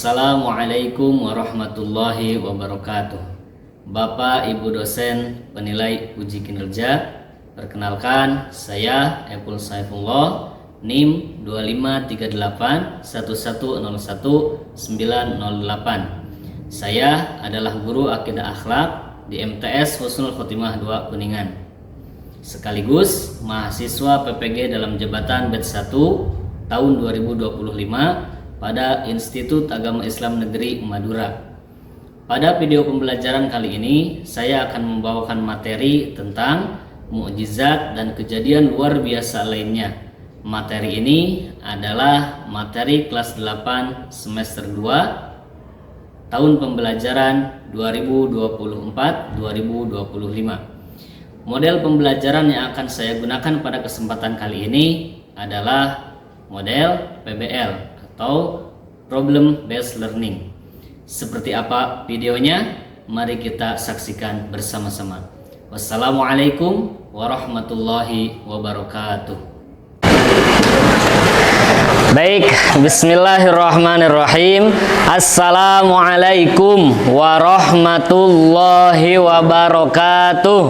Assalamualaikum warahmatullahi wabarakatuh. Bapak Ibu dosen penilai uji kinerja, perkenalkan saya Epul Saifullah, NIM 253811011908. Saya adalah guru akidah akhlak di MTS Husnul Khotimah 2 Kuningan, sekaligus mahasiswa PPG dalam jabatan batch 1 tahun 2025 pada Institut Agama Islam Negeri Madura. Pada video pembelajaran kali ini, saya akan membawakan materi tentang mukjizat dan kejadian luar biasa lainnya. Materi ini adalah materi kelas 8 semester 2 tahun pembelajaran 2024-2025. Model pembelajaran yang akan saya gunakan pada kesempatan kali ini adalah model PBL atau Problem Based Learning. Seperti apa videonya? Mari kita saksikan bersama-sama. Wassalamualaikum warahmatullahi wabarakatuh. Baik, bismillahirrahmanirrahim. Assalamualaikum warahmatullahi wabarakatuh.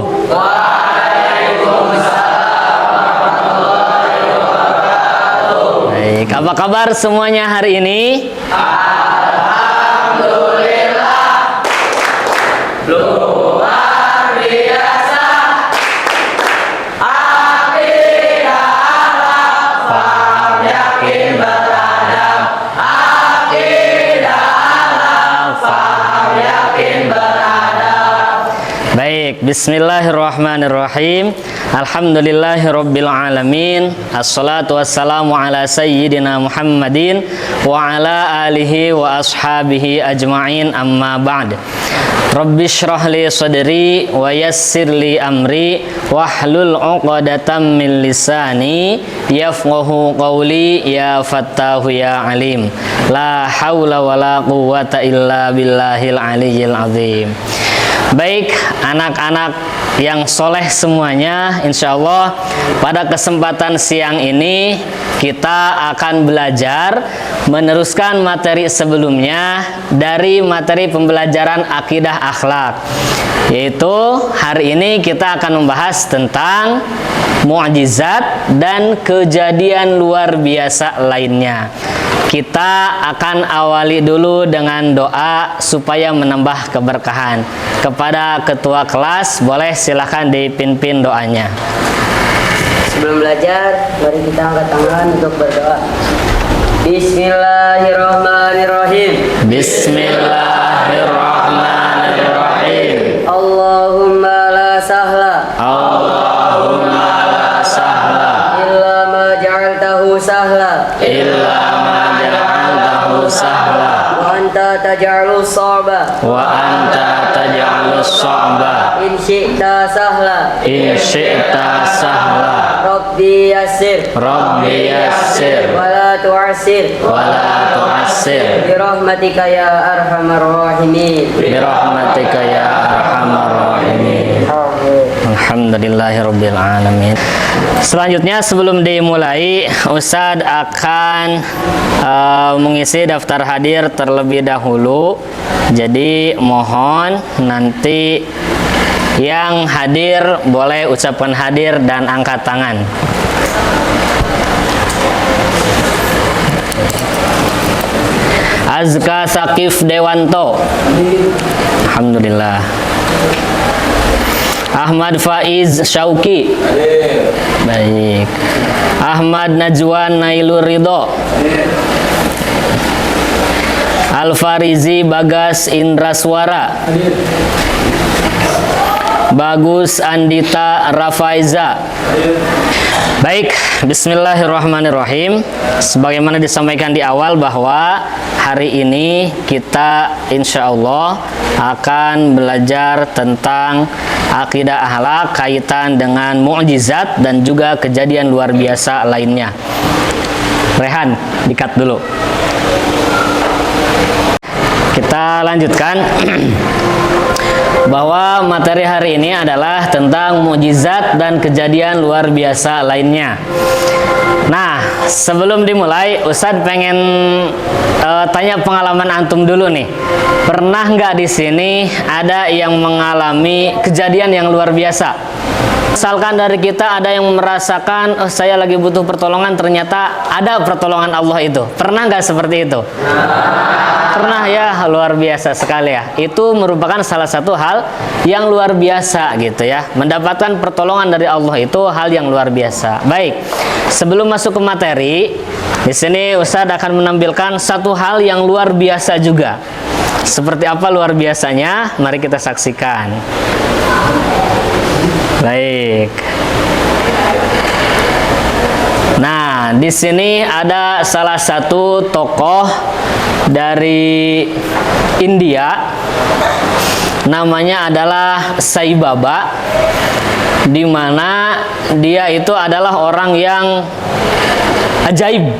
Waalaikumsalam. Baik, apa kabar semuanya hari ini? Alhamdulillah. Luar biasa. Akidah akhlak, faham yakin beradab. Akidah akhlak, faham yakin beradab. Baik, bismillahirrahmanirrahim. Alhamdulillahirabbil alamin. Assalatu wassalamu ala sayyidina Muhammadin wa ala alihi wa ashabihi ajma'in, amma ba'd. Rabbi shrah li sadri wa yassir li amri wahlul 'uqdatam min lisani yafqahu qawli ya fattahu ya alim. La haula wala quwwata illa billahil aliyyil azim. Baik, anak-anak yang soleh semuanya, insya Allah pada kesempatan siang ini kita akan belajar meneruskan materi sebelumnya dari materi pembelajaran akidah akhlak, yaitu hari ini kita akan membahas tentang mukjizat dan kejadian luar biasa lainnya. Kita akan awali dulu dengan doa supaya menambah keberkahan. Kepada ketua kelas, boleh silahkan dipimpin doanya. Sebelum belajar, mari kita angkat tangan untuk berdoa. Bismillahirrahmanirrahim. Bismillahirrahmanirrahim. Allahumma la sahla. Allahumma la sahla Illa ma ja'altahu sahla. illa ma ja'altahu sahla Wa anta taj'alus sa'ba. wa anta taj'alus sa'ba In syi'ta sahla. in syi'ta sahla. Rabbi yassir. Rabbi yassir Wa la tu'assir. wa la tu'assir Birahmatika ya arhamar rahimin. birahmatika ya arhamar rahimin. Alhamdulillahirabbil alamin. Selanjutnya sebelum dimulai, Ustadz akan mengisi daftar hadir terlebih dahulu. Jadi mohon nanti yang hadir boleh ucapan hadir dan angkat tangan. Azka Sakif Dewanto. Alhamdulillah. Ahmad Faiz Syauki. Baik. Ahmad Najwan Nailur Ridho. Alfarizi Bagas Indraswara. Bagus Andita Rafaiza. Baik, bismillahirrahmanirrahim. Sebagaimana disampaikan di awal bahwa hari ini kita insya Allah akan belajar tentang akidah akhlak kaitan dengan mukjizat dan juga kejadian luar biasa lainnya. Rehan, dikat dulu. Kita lanjutkan. Bahwa materi hari ini adalah tentang mukjizat dan kejadian luar biasa lainnya. Nah, sebelum dimulai, Ustadz pengen tanya pengalaman antum dulu nih. Pernah nggak di sini ada yang mengalami kejadian yang luar biasa? Misalkan dari kita ada yang merasakan, oh saya lagi butuh pertolongan, ternyata ada pertolongan Allah itu. Pernah nggak seperti itu? Pernah ya, luar biasa sekali ya. Itu merupakan salah satu hal yang luar biasa gitu ya. Mendapatkan pertolongan dari Allah itu hal yang luar biasa. Baik, sebelum masuk ke materi, di sini Ustadz akan menampilkan satu hal yang luar biasa juga. Seperti apa luar biasanya? Mari kita saksikan. Baik. Nah, di sini ada salah satu tokoh dari India, namanya adalah Sai Baba, di mana dia itu adalah orang yang ajaib,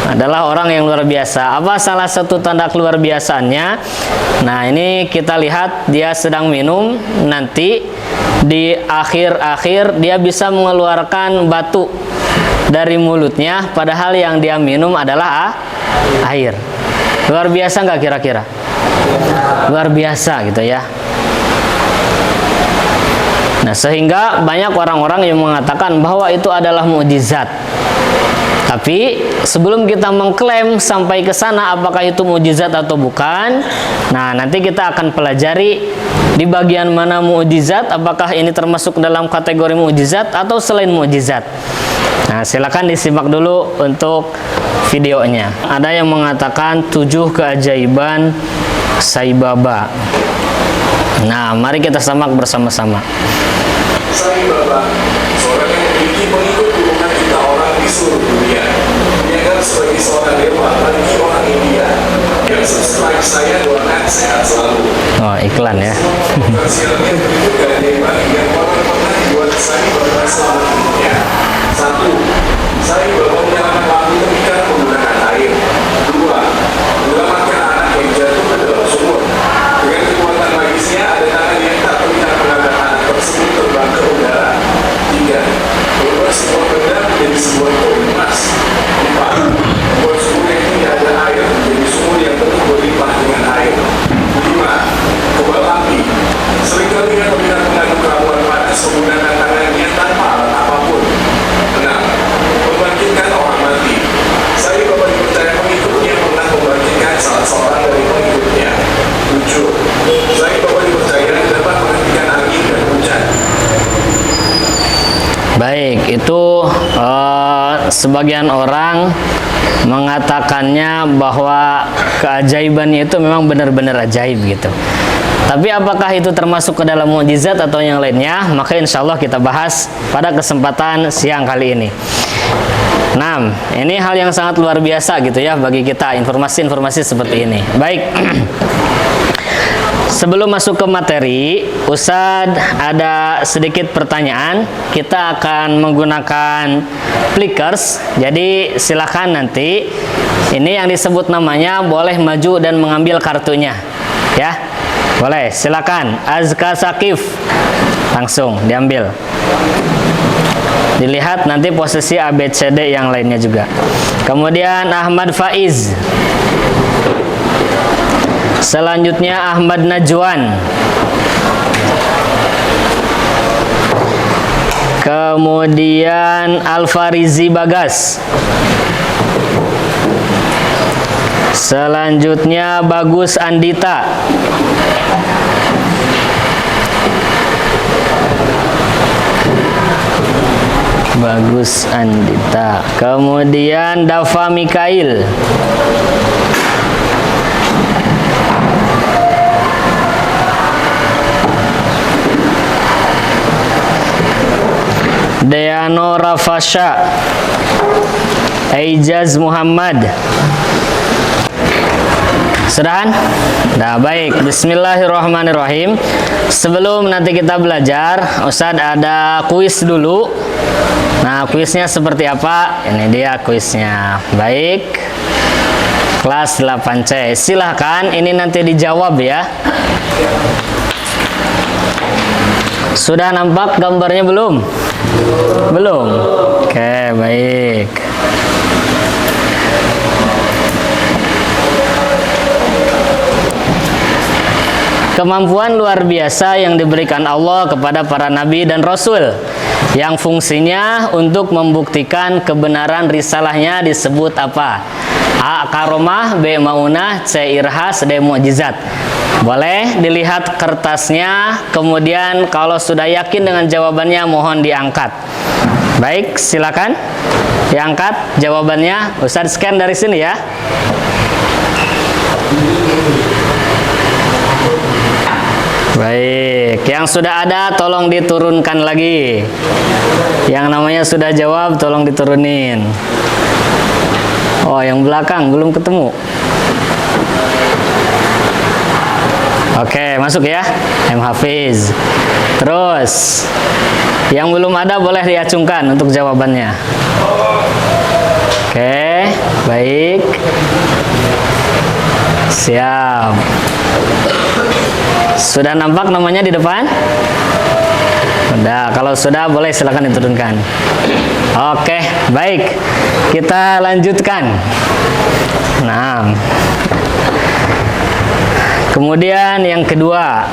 adalah orang yang luar biasa. Apa salah satu tanda luar biasanya? Nah, ini kita lihat dia sedang minum, nanti di akhir-akhir dia bisa mengeluarkan batu dari mulutnya, padahal yang dia minum adalah air. Luar biasa nggak kira-kira? Luar biasa gitu ya. Nah, sehingga banyak orang-orang yang mengatakan bahwa itu adalah mukjizat. Tapi sebelum kita mengklaim sampai ke sana apakah itu mukjizat atau bukan, nah nanti kita akan pelajari di bagian mana mukjizat, apakah ini termasuk dalam kategori mukjizat atau selain mukjizat. Nah, silakan disimak dulu untuk videonya. Ada yang mengatakan 7 keajaiban Sai Baba. Nah, mari kita simak bersama-sama. Sai Baba, seorang yang memiliki pengikut puluhan juta orang di seluruh dunia, dianggap sebagai seorang dewa bagi orang India yang subscribe saya doakan sehat selalu. Oh, iklan ya. Hasilnya berikut keajaiban yang orang pernah dibuat Sai Baba selama hidupnya. 1. Sai Baba menyalakan lampu temikan menggunakan air. 2. Menyelamatkan anak yang jatuh ke dalam sumur. Dengan kekuatan magisnya ada tangan yang tak terlihat mengangkat anak tersebut terbang ke udara. 3. Merubah sebuah benda menjadi sebuah koin emas. 4. Membuat sumur yang tidak ada air menjadi sumur yang penuh berlimpah dengan air. 5. Kebal api. Seringkali dia terlihat mengandung ramuan panas menggunakan tangannya tanpa alat apapun. 6. Membangkitkan orang mati. Saya Baba dipercaya pengikutnya pernah membangkitkan salah seorang dari pengikutnya. 7. Saya Baba dipercaya dapat menghentikan angin dan hujan. Baik, itu sebagian orang mengatakannya bahwa keajaibannya itu memang benar-benar ajaib gitu. Tapi apakah itu termasuk ke dalam mukjizat atau yang lainnya? Maka insya Allah kita bahas pada kesempatan siang kali ini. Nah, ini hal yang sangat luar biasa gitu ya bagi kita, informasi-informasi seperti ini. Baik. Sebelum masuk ke materi, Ustadz ada sedikit pertanyaan. Kita akan menggunakan flickers. Jadi silakan nanti ini yang disebut namanya boleh maju dan mengambil kartunya. Ya. Boleh, silakan. Azka Sakif. Langsung diambil. Dilihat nanti posisi ABCD yang lainnya juga. Kemudian Ahmad Faiz. Selanjutnya Ahmad Najwan. Kemudian Alfarizi Bagas. Selanjutnya Bagus Andita. Bagus Andita. Kemudian Dava Mikail. Deano Rafasha. Aijaz Muhammad. Sudah? Nah, baik. Bismillahirrahmanirrahim. Sebelum nanti kita belajar, Ustadz ada kuis dulu. Nah, kuisnya seperti apa? Ini dia kuisnya. Baik. Kelas 8C. Silahkan, ini nanti dijawab ya. Sudah nampak gambarnya belum? Belum? Oke, baik. kemampuan luar biasa yang diberikan Allah kepada para nabi dan rasul, yang fungsinya untuk membuktikan kebenaran risalahnya disebut apa? A. Karomah, B. Maunah, C. Irhas, D. Mu'jizat. Boleh dilihat kertasnya, kemudian kalau sudah yakin dengan jawabannya mohon diangkat. Baik, silakan diangkat jawabannya. Ustaz scan dari sini ya. Baik, yang sudah ada tolong diturunkan lagi. Yang namanya sudah jawab tolong diturunin. Oh, yang belakang belum ketemu. Oke, masuk ya. M. Hafiz. Terus, yang belum ada boleh diacungkan untuk jawabannya. Oke, baik. Siap. Sudah nampak namanya di depan? Sudah, kalau sudah boleh silakan diturunkan. Oke, baik. Kita lanjutkan. Nah, kemudian yang kedua.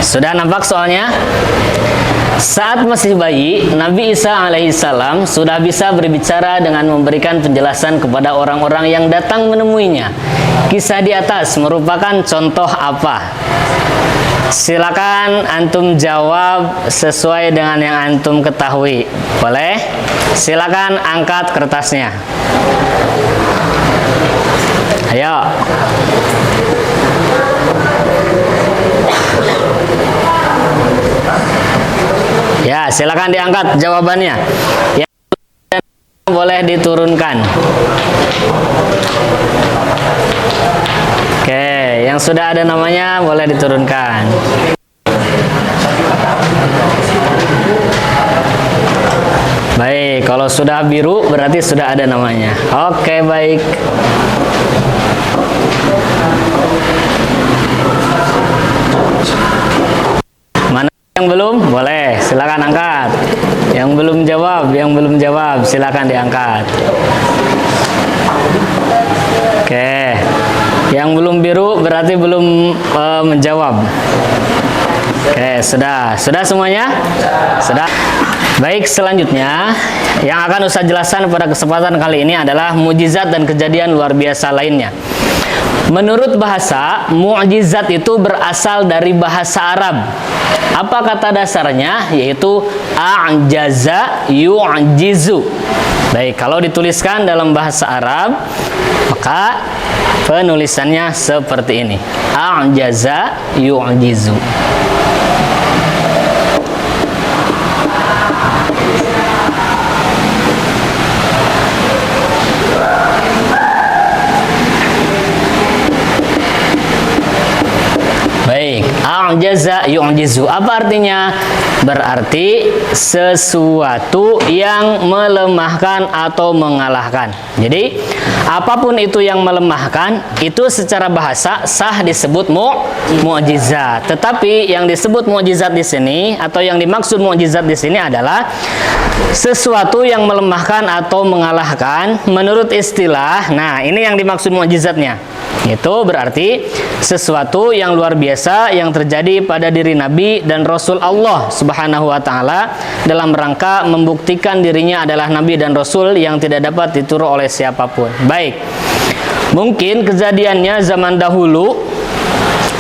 Sudah nampak soalnya? Saat masih bayi, Nabi Isa alaihissalam sudah bisa berbicara dengan memberikan penjelasan kepada orang-orang yang datang menemuinya. Kisah di atas merupakan contoh apa? Silakan antum jawab sesuai dengan yang antum ketahui. Boleh? Silakan angkat kertasnya. Ayo. Ya, silakan diangkat jawabannya. Yang boleh diturunkan. Oke, yang sudah ada namanya boleh diturunkan. Baik, kalau sudah biru berarti sudah ada namanya. Oke, baik. Yang belum boleh silakan angkat. Yang belum jawab silakan diangkat. Oke, yang belum biru berarti belum menjawab. Oke, sudah semuanya? Sudah. Baik, selanjutnya yang akan Ustaz jelaskan pada kesempatan kali ini adalah mukjizat dan kejadian luar biasa lainnya. Menurut bahasa, mukjizat itu berasal dari bahasa Arab. Apa kata dasarnya? Yaitu a'jaza yu'jizu. Baik, kalau dituliskan dalam bahasa Arab, maka penulisannya seperti ini. A'jaza yu'jizu. Baik, a'jaza yu'jizu. Apa artinya? Berarti sesuatu yang melemahkan atau mengalahkan. Jadi, apapun itu yang melemahkan, itu secara bahasa sah disebut mukjizat. Tetapi yang disebut mukjizat di sini atau yang dimaksud mukjizat di sini adalah sesuatu yang melemahkan atau mengalahkan menurut istilah. Nah, ini yang dimaksud mukjizatnya. Itu berarti sesuatu yang luar biasa yang terjadi pada diri Nabi dan Rasul Allah Subhanahu wa ta'ala dalam rangka membuktikan dirinya adalah Nabi dan Rasul yang tidak dapat ditiru oleh siapapun. Baik, mungkin kejadiannya zaman dahulu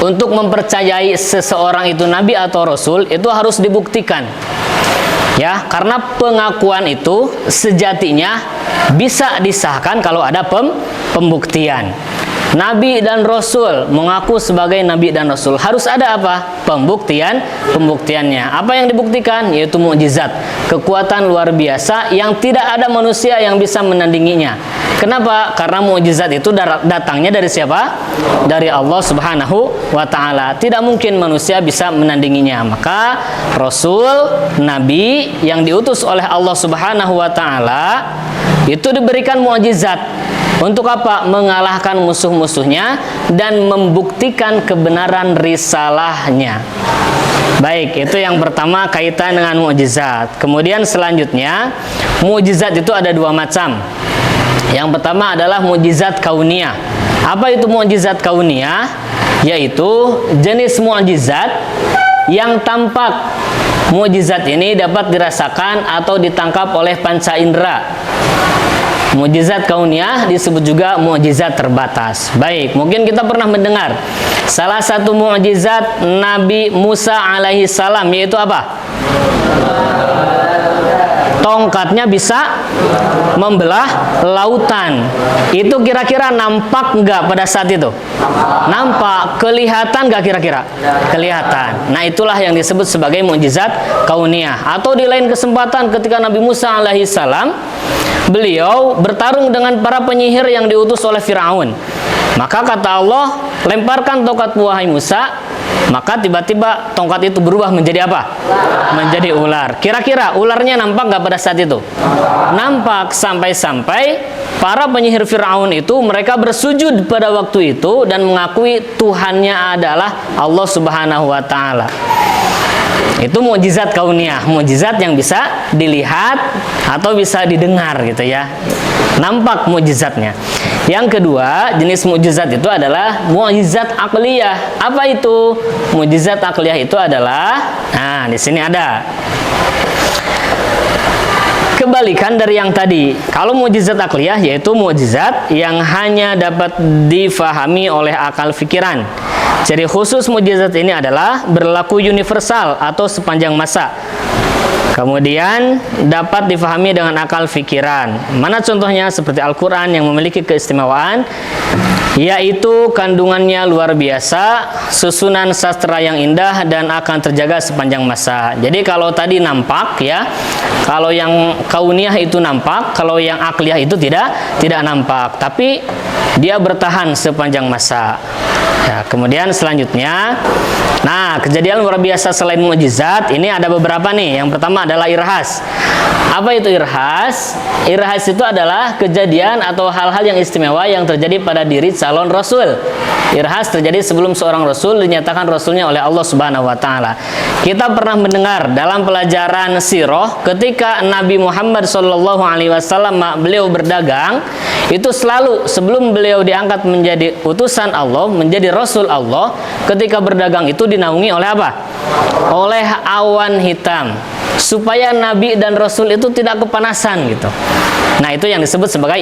untuk mempercayai seseorang itu Nabi atau Rasul itu harus dibuktikan. Ya, karena pengakuan itu sejatinya bisa disahkan kalau ada pembuktian. Nabi dan Rasul mengaku sebagai Nabi dan Rasul harus ada apa? Pembuktiannya. Apa yang dibuktikan? Yaitu mukjizat, kekuatan luar biasa yang tidak ada manusia yang bisa menandinginya. Kenapa? Karena mukjizat itu datangnya dari siapa? Dari Allah Subhanahu wa ta'ala. Tidak mungkin manusia bisa menandinginya. Maka Rasul, Nabi yang diutus oleh Allah Subhanahu wa ta'ala itu diberikan mukjizat. Untuk apa? Mengalahkan musuh-musuhnya dan membuktikan kebenaran risalahnya. Baik, itu yang pertama kaitan dengan mukjizat. Kemudian selanjutnya, mukjizat itu ada dua macam. Yang pertama adalah mukjizat kauniyah. Apa itu mukjizat kauniyah? Yaitu jenis mukjizat yang tampak. Mukjizat ini dapat dirasakan atau ditangkap oleh panca indera. Mukjizat kauniyah disebut juga mukjizat terbatas. Baik, mungkin kita pernah mendengar salah satu mukjizat Nabi Musa alaihi salam, yaitu apa? Tongkatnya bisa membelah lautan. Itu kira-kira nampak nggak pada saat itu? Nampak. Kelihatan nggak kira-kira? Kelihatan. Nah, itulah yang disebut sebagai mukjizat kauniyah. Atau di lain kesempatan ketika Nabi Musa alaihi salam, beliau bertarung dengan para penyihir yang diutus oleh Firaun. Maka kata Allah, lemparkan tongkatmu wahai Musa. Maka tiba-tiba tongkat itu berubah menjadi apa? Menjadi ular. Kira-kira ularnya nampak nggak pada saat itu? Nampak. Sampai-sampai para penyihir Firaun itu mereka bersujud pada waktu itu dan mengakui Tuhannya adalah Allah Subhanahu wa Ta'ala. Itu mukjizat kauniyah, mukjizat yang bisa dilihat atau bisa didengar gitu ya. Nampak mukjizatnya. Yang kedua, jenis mukjizat itu adalah mukjizat akliyah. Apa itu? Mukjizat akliyah itu adalah, nah di sini ada. Kebalikan dari yang tadi. Kalau mukjizat akliyah yaitu mukjizat yang hanya dapat difahami oleh akal pikiran. Ciri khusus mukjizat ini adalah berlaku universal atau sepanjang masa. Kemudian dapat difahami dengan akal pikiran. Mana contohnya? Seperti Al-Quran yang memiliki keistimewaan, yaitu kandungannya luar biasa, susunan sastra yang indah, dan akan terjaga sepanjang masa. Jadi kalau tadi nampak ya, kalau yang kauniyah itu nampak, kalau yang akliyah itu tidak nampak, tapi dia bertahan sepanjang masa. Ya, kemudian selanjutnya, nah kejadian luar biasa selain mukjizat ini ada beberapa nih. Yang pertama adalah irhas. Apa itu irhas? Irhas itu adalah kejadian atau hal-hal yang istimewa yang terjadi pada diri calon rasul. Irhas terjadi sebelum seorang rasul dinyatakan rasulnya oleh Allah Subhanahu wa Ta'ala. Kita pernah mendengar dalam pelajaran sirah ketika Nabi Muhammad SAW beliau berdagang, itu selalu sebelum beliau diangkat menjadi utusan Allah, menjadi rasul Allah, ketika berdagang itu dinaungi oleh apa? Oleh awan hitam, supaya Nabi dan Rasul itu tidak kepanasan gitu. Nah, itu yang disebut sebagai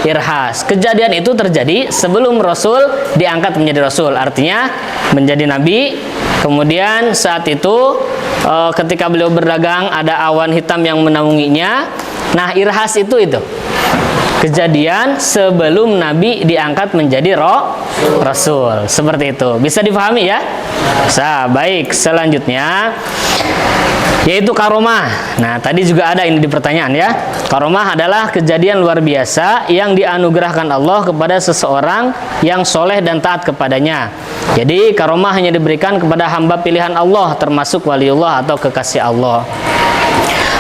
irhas. Kejadian itu terjadi sebelum Rasul diangkat menjadi Rasul, artinya menjadi Nabi. Kemudian saat itu ketika beliau berdagang ada awan hitam yang menaunginya. Nah, irhas itu kejadian sebelum Nabi diangkat menjadi Rasul. Seperti itu. Bisa dipahami ya? Bisa. Baik, selanjutnya yaitu karomah. Nah, tadi juga ada ini di pertanyaan ya. Karomah adalah kejadian luar biasa yang dianugerahkan Allah kepada seseorang yang soleh dan taat kepadanya. Jadi karomah hanya diberikan kepada hamba pilihan Allah, termasuk waliullah atau kekasih Allah.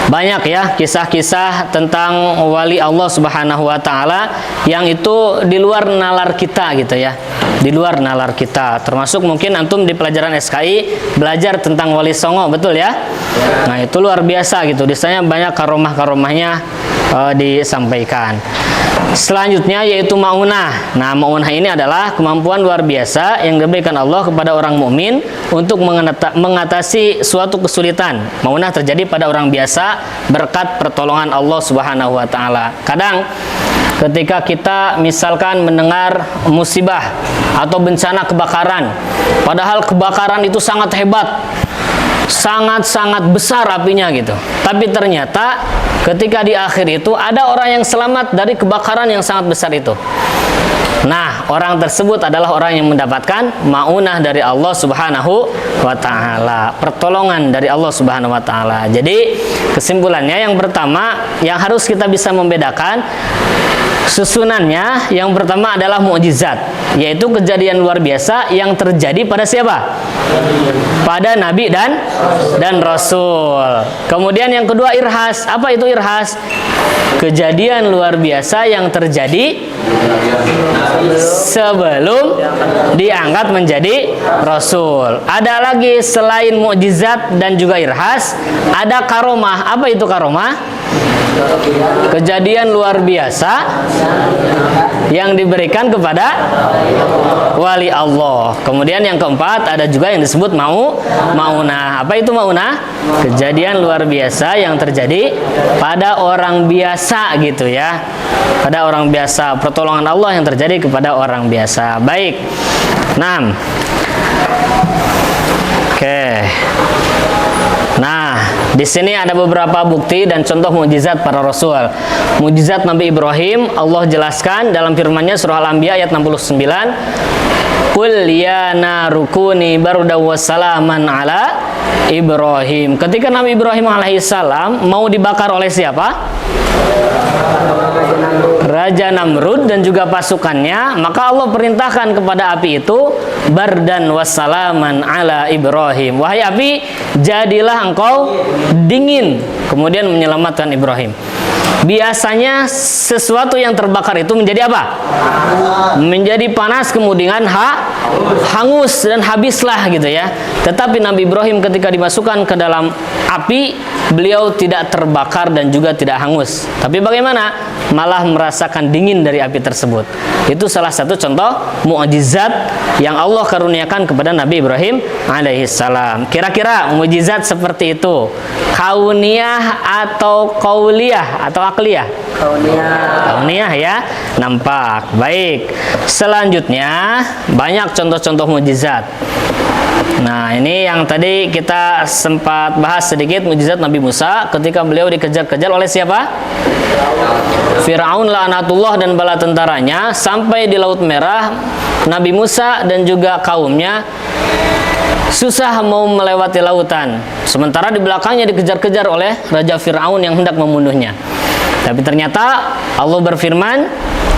Banyak ya kisah-kisah tentang wali Allah Subhanahu wa Ta'ala yang itu di luar nalar kita gitu ya. Di luar nalar kita. Termasuk mungkin antum di pelajaran SKI belajar tentang Wali Songo, betul ya? Nah, itu luar biasa gitu. Di sana banyak karomah-karomahnya disampaikan. Selanjutnya yaitu maunah. Nah, maunah ini adalah kemampuan luar biasa yang diberikan Allah kepada orang mukmin untuk mengatasi suatu kesulitan. Maunah terjadi pada orang biasa berkat pertolongan Allah Subhanahu wa Ta'ala. Kadang ketika kita misalkan mendengar musibah atau bencana kebakaran, padahal kebakaran itu sangat hebat, sangat-sangat besar apinya gitu, tapi ternyata ketika di akhir itu ada orang yang selamat dari kebakaran yang sangat besar itu. Nah, orang tersebut adalah orang yang mendapatkan maunah dari Allah Subhanahu wa Ta'ala, pertolongan dari Allah Subhanahu wa Ta'ala. Jadi kesimpulannya, yang pertama yang harus kita bisa membedakan susunannya, yang pertama adalah mukjizat, yaitu kejadian luar biasa yang terjadi pada siapa? Pada Nabi dan Rasul. Kemudian yang kedua irhas. Apa itu irhas? Kejadian luar biasa yang terjadi sebelum diangkat menjadi Rasul. Ada lagi selain mukjizat dan juga irhas, ada karomah. Apa itu karomah? Kejadian luar biasa yang diberikan kepada wali Allah. Kemudian yang keempat ada juga yang disebut maunah. Apa itu maunah? Kejadian luar biasa yang terjadi pada orang biasa gitu ya. Pada orang biasa, pertolongan Allah yang terjadi kepada orang biasa. Baik. 6. Oke. Nah, di sini ada beberapa bukti dan contoh mukjizat para rasul. Mukjizat Nabi Ibrahim Allah jelaskan dalam firman-Nya surah Al-Anbiya ayat 69. Qul ya narukuni barudaw wassalaman ala Ibrahim. Ketika Nabi Ibrahim alaihissalam mau dibakar oleh siapa? Raja Namrud dan juga pasukannya, maka Allah perintahkan kepada api itu bardan wassalaman ala Ibrahim. Wahai api, jadilah engkau dingin, kemudian menyelamatkan Ibrahim. Biasanya sesuatu yang terbakar itu menjadi apa? Menjadi panas, kemudian hangus dan habislah gitu ya. Tetapi Nabi Ibrahim ketika dimasukkan ke dalam api, beliau tidak terbakar dan juga tidak hangus. Tapi bagaimana? Malah merasakan dingin dari api tersebut. Itu salah satu contoh mukjizat yang Allah karuniakan kepada Nabi Ibrahim alaihissalam. Kira-kira mukjizat seperti itu kauniyah atau qauliyah atau akliyah? Kauniyah ya, nampak. Baik. Selanjutnya banyak contoh-contoh mukjizat. Nah, ini yang tadi kita sempat bahas sedikit mukjizat Nabi Musa ketika beliau dikejar-kejar oleh siapa? Fir'aun laknatullah dan bala tentaranya sampai di Laut Merah. Nabi Musa dan juga kaumnya susah mau melewati lautan. Sementara di belakangnya dikejar-kejar oleh Raja Fir'aun yang hendak membunuhnya. Tapi ternyata Allah berfirman,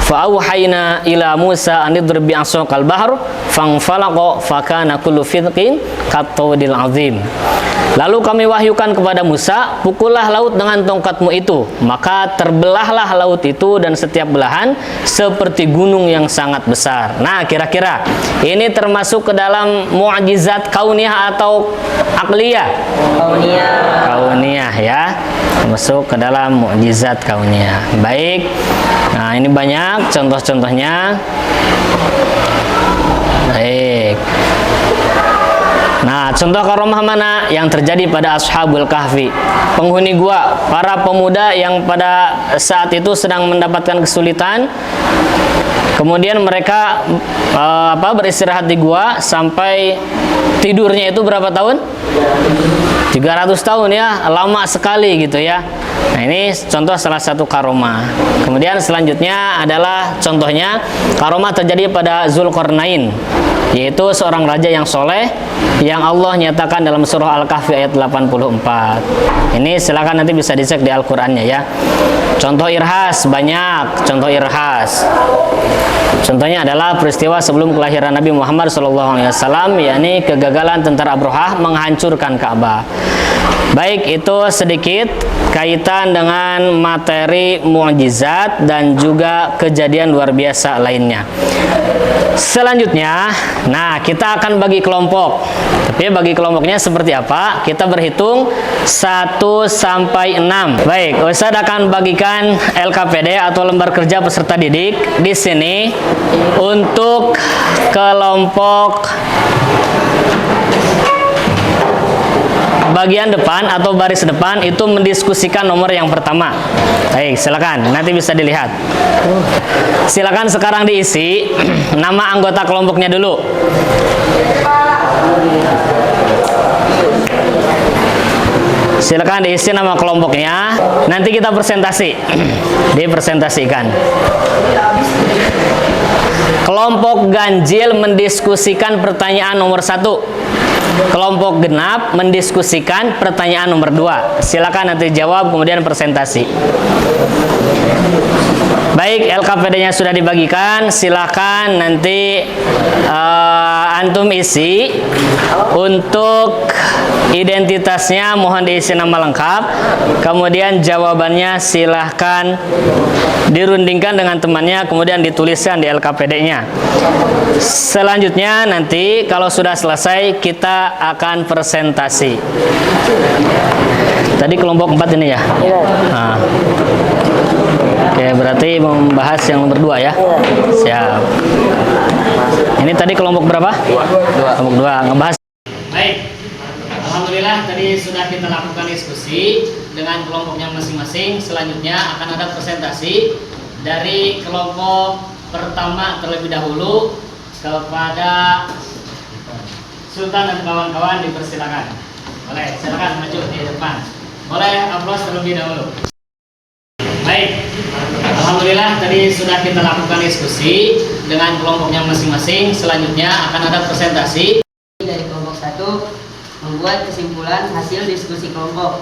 fa'auhayna ila Musa an idrib bi'asaqal bahr fanfalaqa fakana kullu firqin kattawdil azim. Lalu kami wahyukan kepada Musa, pukullah laut dengan tongkatmu itu, maka terbelahlah laut itu dan setiap belahan seperti gunung yang sangat besar. Nah, kira-kira ini termasuk ke dalam mukjizat kauniyah atau akliyah? Kauniyah ya, masuk ke dalam mukjizat kauniyah. Baik. Nah, ini banyak contoh-contohnya. Baik. Nah, contoh karomah mana yang terjadi pada Ashabul Kahfi? Penghuni gua, para pemuda yang pada saat itu sedang mendapatkan kesulitan. Kemudian mereka beristirahat di gua sampai tidurnya itu berapa tahun? 300 tahun ya, lama sekali gitu ya. Nah, ini contoh salah satu karomah. Kemudian selanjutnya adalah contohnya karomah terjadi pada Zulkarnain, yaitu seorang raja yang soleh yang Allah nyatakan dalam surah Al-Kahfi ayat 84. Ini silakan nanti bisa dicek di Al-Qur'annya ya. Contoh irhas banyak, contoh irhas. Contohnya adalah peristiwa sebelum kelahiran Nabi Muhammad SAW, yakni kegagalan tentara Abrahah menghancurkan Ka'bah. Baik, itu sedikit kaitan dengan materi mukjizat dan juga kejadian luar biasa lainnya. Selanjutnya, nah kita akan bagi kelompok. Tapi bagi kelompoknya seperti apa? Kita berhitung 1 sampai 6. Baik, Ustaz akan bagikan LKPD atau lembar kerja peserta didik di sini untuk kelompok bagian depan atau baris depan itu mendiskusikan nomor yang pertama. Baik, silakan. Nanti bisa dilihat. Silakan sekarang diisi nama anggota kelompoknya dulu. Silakan diisi nama kelompoknya. Nanti kita presentasi. Dipresentasikan. Kelompok ganjil mendiskusikan pertanyaan nomor 1. Kelompok genap mendiskusikan pertanyaan nomor 2. Silakan nanti jawab kemudian presentasi. Baik, LKPD-nya sudah dibagikan. Silakan nanti antum isi. Untuk identitasnya mohon diisi nama lengkap. Kemudian jawabannya silahkan dirundingkan dengan temannya, kemudian dituliskan di LKPD-nya. Selanjutnya nanti kalau sudah selesai kita kita akan presentasi. Tadi kelompok 4 ini ya? Iya. Nah. Oke, berarti membahas yang nomor 2 ya? Siap. Ini tadi kelompok berapa? 2. Kelompok 2, ngebahas. Baik. Alhamdulillah tadi sudah kita lakukan diskusi dengan kelompoknya masing-masing. Selanjutnya akan ada presentasi dari kelompok pertama terlebih dahulu kepada Sultan dan kawan-kawan, dipersilakan. Boleh, silakan maju di depan. Boleh aplaus terlebih dahulu. Baik, alhamdulillah tadi sudah kita lakukan diskusi dengan kelompoknya masing-masing. Selanjutnya akan ada presentasi Dari kelompok 1 membuat kesimpulan hasil diskusi kelompok.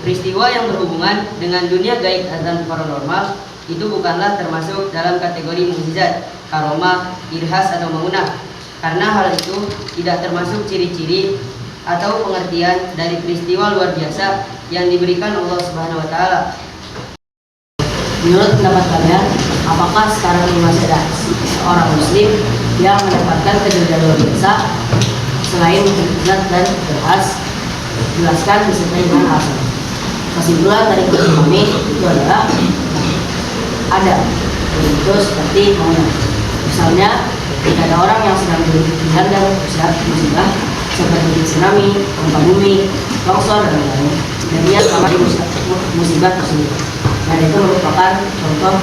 Peristiwa yang berhubungan dengan dunia gaib dan paranormal itu bukanlah termasuk dalam kategori mukjizat, karomah, irhas atau maunah, karena hal itu tidak termasuk ciri-ciri atau pengertian dari peristiwa luar biasa yang diberikan Allah Subhanahu wa taala. Menurut pendapat kalian, apakah sekarang ini masih ada seorang muslim yang mendapatkan kejadian luar biasa selain mukjizat dan irhas? Jelaskan disertai dengan alasan. Kesimpulan dari kami itu adalah ada, yaitu seperti maunah. Misalnya, jika ada orang yang sedang dilanda musibah seperti tsunami, gempa bumi, longsor dan lain-lain, dan ia selamat di musibah tersebut. Dan itu merupakan contoh.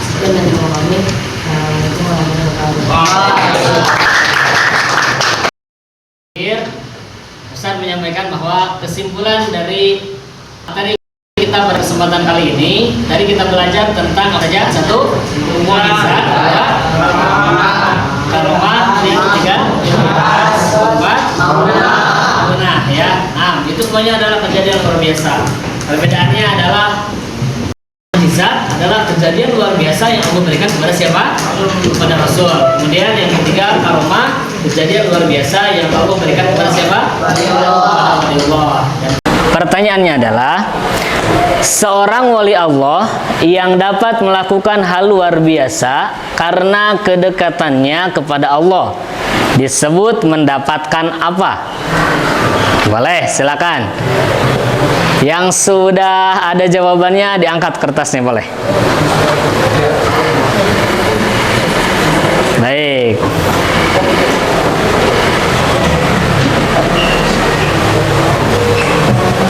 Sekian dari kami. Assalamualaikum warahmatullahi wabarakatuh. Ustaz menyampaikan bahwa kesimpulan dari materi kita pada kesempatan kali ini, tadi kita belajar tentang apa saja? 1. Mukjizat, 2. Karomah, 3. Irhas, 4. Maunah ya. Nah, itu semuanya adalah kejadian luar biasa. Perbedaannya adalah mukjizat adalah kejadian luar biasa yang Allah berikan kepada siapa? Kepada Rasul. Kemudian yang ketiga, karomah, kejadian luar biasa yang Allah berikan kepada siapa? Allah. Pertanyaannya adalah, seorang wali Allah yang dapat melakukan hal luar biasa karena kedekatannya kepada Allah disebut mendapatkan apa? Boleh, silakan. Yang sudah ada jawabannya diangkat kertasnya, boleh. Baik.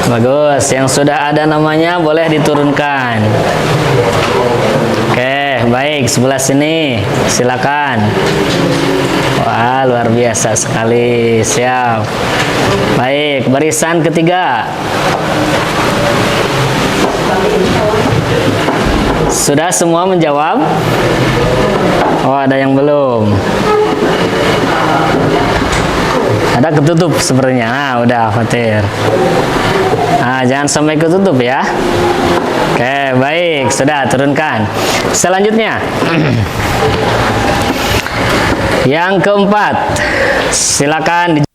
Bagus, yang sudah ada namanya boleh diturunkan. Oke, baik, sebelah sini, silakan. Wah, luar biasa sekali, siap. Baik, barisan ketiga. Sudah semua menjawab? Oh, ada yang belum. Ada ketutup sebenarnya. Nah, udah, Fatir. Nah, jangan sampai ketutup ya. Oke, baik, sudah turunkan. Selanjutnya, yang keempat, silakan.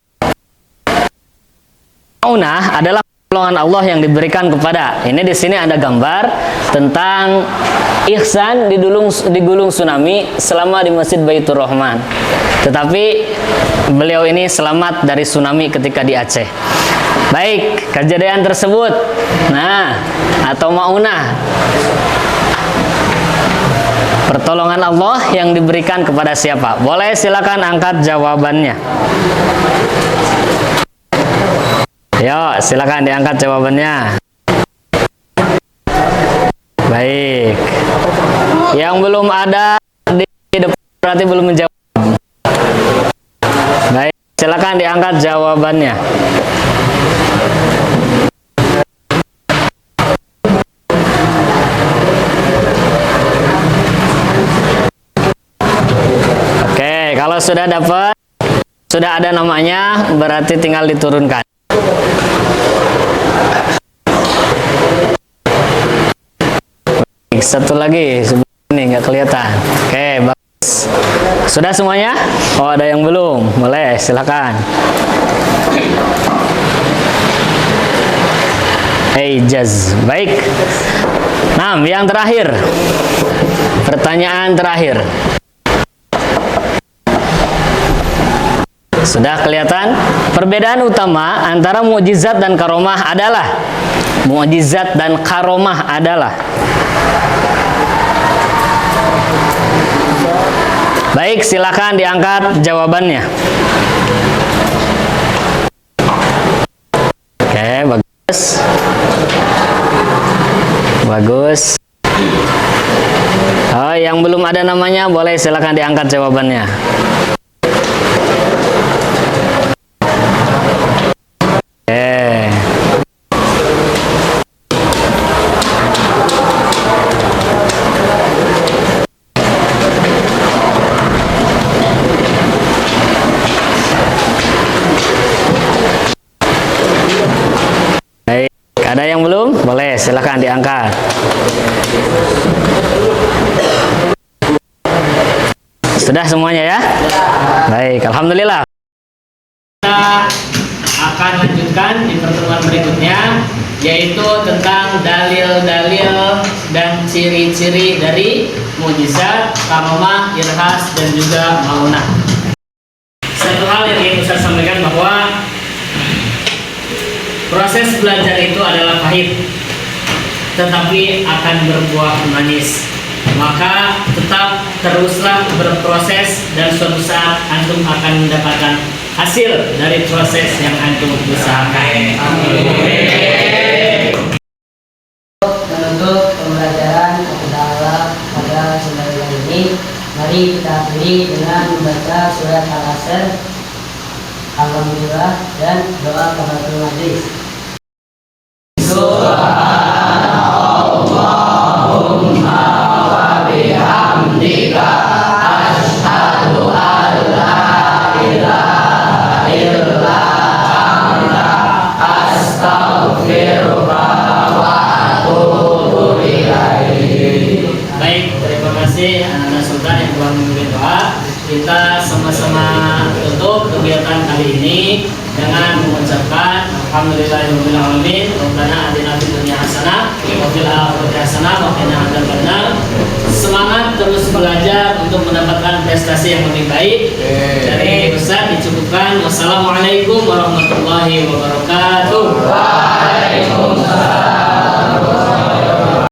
Maunah adalah pertolongan Allah yang diberikan kepada. Ini di sini ada gambar tentang ihsan di gulung tsunami selama di Masjid Baitur Rahman. Tetapi beliau ini selamat dari tsunami ketika di Aceh. Baik, kejadian tersebut. Nah, atau maunah, pertolongan Allah yang diberikan kepada siapa? Boleh silakan angkat jawabannya. Yo, silakan diangkat jawabannya. Baik. Yang belum ada di depan berarti belum menjawab. Baik, silakan diangkat jawabannya. Oke, kalau sudah dapat, sudah ada namanya, berarti tinggal diturunkan. Satu lagi, ini nggak kelihatan. Oke, bagus. Sudah semuanya? Oh, ada yang belum? Boleh, silakan. Jaz. Baik. Nah, yang terakhir. Pertanyaan terakhir. Sudah kelihatan? Perbedaan utama antara mukjizat dan karomah adalah Baik, silakan diangkat jawabannya. Oke, bagus. Bagus. Oh, yang belum ada namanya boleh silakan diangkat jawabannya. Oke. Baik, ada yang belum? Boleh silakan diangkat. Sudah semuanya ya? Baik, alhamdulillah. Kita akan lanjutkan di pertemuan berikutnya, yaitu tentang dalil-dalil dan ciri-ciri dari mukjizat, karomah, irhas, dan juga maunah. Satu hal yang ingin Ustaz sampaikan bahwa proses belajar itu adalah pahit, tetapi akan berbuah manis. Maka tetap teruslah berproses dan suatu saat antum akan mendapatkan hasil dari proses yang antum usahakan. Menutup pembelajaran kepada Allah pada sembahyang ini, mari kita akhiri dengan membaca surat Al-Asr, Alhamdulillah, dan doa kafaratul majlis. Baik, terima kasih anak-anak sultan yang telah memimpin doa. Kita sama-sama tutup kegiatan kali ini dengan mengucapkan alhamdulillahirabbil alamin, rabbana atina fid dunya hasanah wa fil akhirati hasanah wa qina adzabannar. Semangat terus belajar untuk mendapatkan prestasi yang lebih baik. Dari Ustaz dicukupkan. Wassalamualaikum warahmatullahi wabarakatuh. Waalaikumsalam.